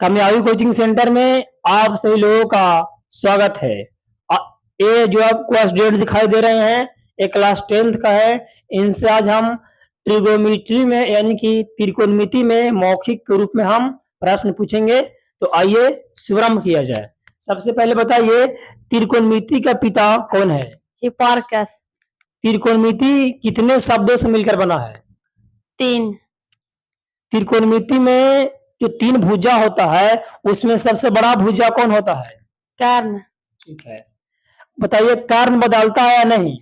कामयाबी coaching centre में आप सभी लोगों का स्वागत है। अ- ये जो आपको स्टूडेंट दिखाई दे रहे हैं, ये क्लास 10th का है। इनसे आज हम ट्रिगोनोमेट्री में यानी कि त्रिकोणमिति में मौखिक के रूप में हम प्रश्न पूछेंगे। तो आइए शुभारंभ किया जाए। सबसे पहले बताइए, त्रिकोणमिति का पिता कौन है? हिपार्कस। त्रिकोणमिति कितने शब्दों से मिलकर बना है? 3। त्रिकोणमिति में जो 3 भुजा होता है, उसमें सबसे बड़ा भुजा कौन होता है? कर्ण। ठीक है, बताइए कर्ण बदलता है या नहीं?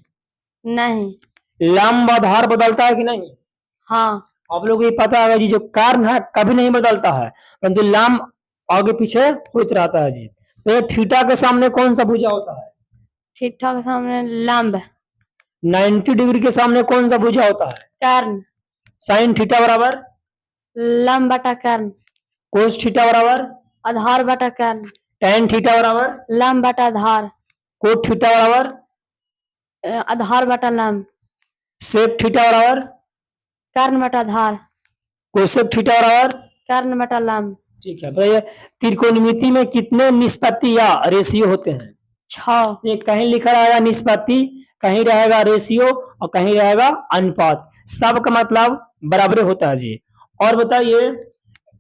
नहीं। लंब आधार बदलता है कि नहीं? हाँ। आप लोगों को ये पता है जी, जो कर्ण है कभी नहीं बदलता है, परंतु लंब आगे पीछे होते रहता है जी। तो ये थीटा के सामने कौन सा भुजा होता है? थीटा के सामने लंब। 90 डिग्री के सामने कौन सा भुजा होता है? कर्ण। साइन थीटा बराबर लंब बटा कर्ण। कोस थीटा बराबर आधार बटा कर्ण। tan थीटा बराबर लंब बटा आधार। कोट थीटा बराबर आधार बटा लंब। सेक थीटा बराबर कर्ण बटा आधार। कोसेक थीटा बराबर। कर्ण बटा लंब। ठीक है, बताइए त्रिकोणमिति में कितने निष्पत्ति या रेशियो होते हैं? 6। ये कहीं लिखा रहेगा निष्पत्ति, कहीं रहेगा रेशियो और कहीं रहेगा अनुपात। सबका मतलब बराबर होता है जी। और बताइए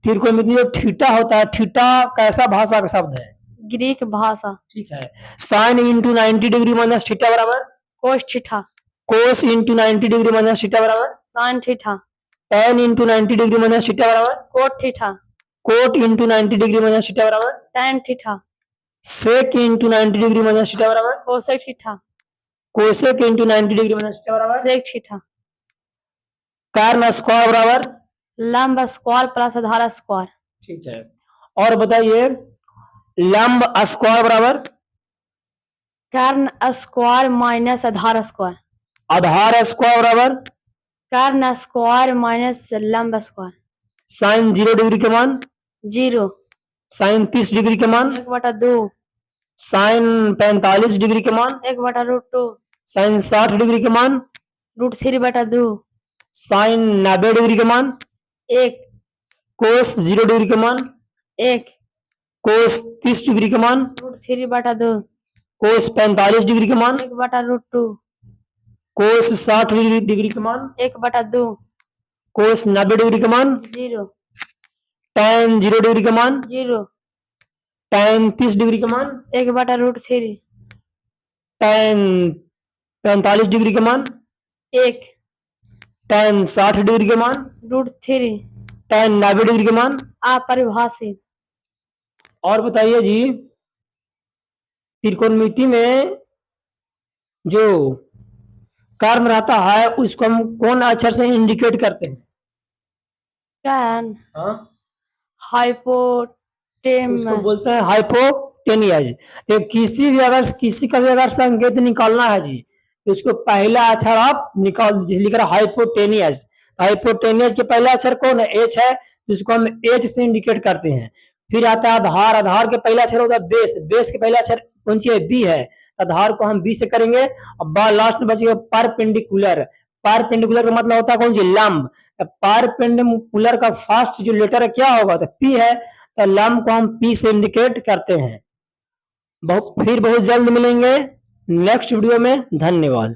त्रिकोणमिति जो थीटा होता है, थीटा कैसा भाषा का शब्द है? ग्रीक भाषा। ठीक है, sine into 90 degree minus theta बराबर cos theta. Cos into 90 degree minus theta बराबर sine theta. tan into 90 degree minus theta बराबर cot theta. Cot into 90 degree minus theta बराबर tan थीटा। Sec into 90 degree minus theta बराबर cosec theta. Cosec into 90 degree minus theta बराबर sec theta. कर्ण square बराबर लंब square plus आधार square. ठीक है, और बताइए लंब स्क्वायर बराबर कर्ण स्क्वायर माइनस आधार स्क्वायर। आधार स्क्वायर बराबर कर्ण स्क्वायर माइनस लंब स्क्वायर। साइन 0 डिग्री के मान 0। साइन 30 डिग्री के मान 1/2। साइन 45 डिग्री के मान 1/√2। साइन 60 डिग्री के मान √3/2। साइन 90 डिग्री के मान 1। कोस 0 डिग्री के मान 1। कोस 30 डिग्री के मान √3/2। कोस 45 डिग्री के मान 1/√2। कोस 60 डिग्री के मान 1/2। कोस 90 डिग्री के मान 0। tan 0 डिग्री के मान 0। tan 30 डिग्री के मान 1/√3। tan 45 डिग्री के मान 1। tan 60 डिग्री के मान √3। tan 90 डिग्री के मान। अपरिभाषित। और बताइए जी, त्रिकोणमिति में जो कर्ण रहता है उसको हम कौन अक्षर से इंडिकेट करते हैं? कर्ण हाँ, हाइपोटेनस। उसको बोलते हैं हाइपोटेनियस। तो किसी का भी अगर संकेत निकालना है जी, तो उसको पहला अक्षर आप निकाल दीजिए, लिख रहा हाइपोटेनियस। हाइपोटेनियस के पहला अक्षर कौन है? एच है, जिसको हम एच से इंडिकेट करते हैं। फिर आता है आधार, आधार के पहला अक्षर होता है बेस, बेस के पहला अक्षर कौन सी है? बी है, आधार को हम बी से करेंगे। अब लास्ट में बचेगा परपेंडिकुलर। परपेंडिकुलर का मतलब होता है कौन सी? लंब। परपेंडिकुलर का फर्स्ट जो लेटर क्या होगा? तो पी है, तो लंब को हम पी से इंडिकेट करते हैं। फिर बहुत जल्द मिलेंगे नेक्स्ट वीडियो में। धन्यवाद।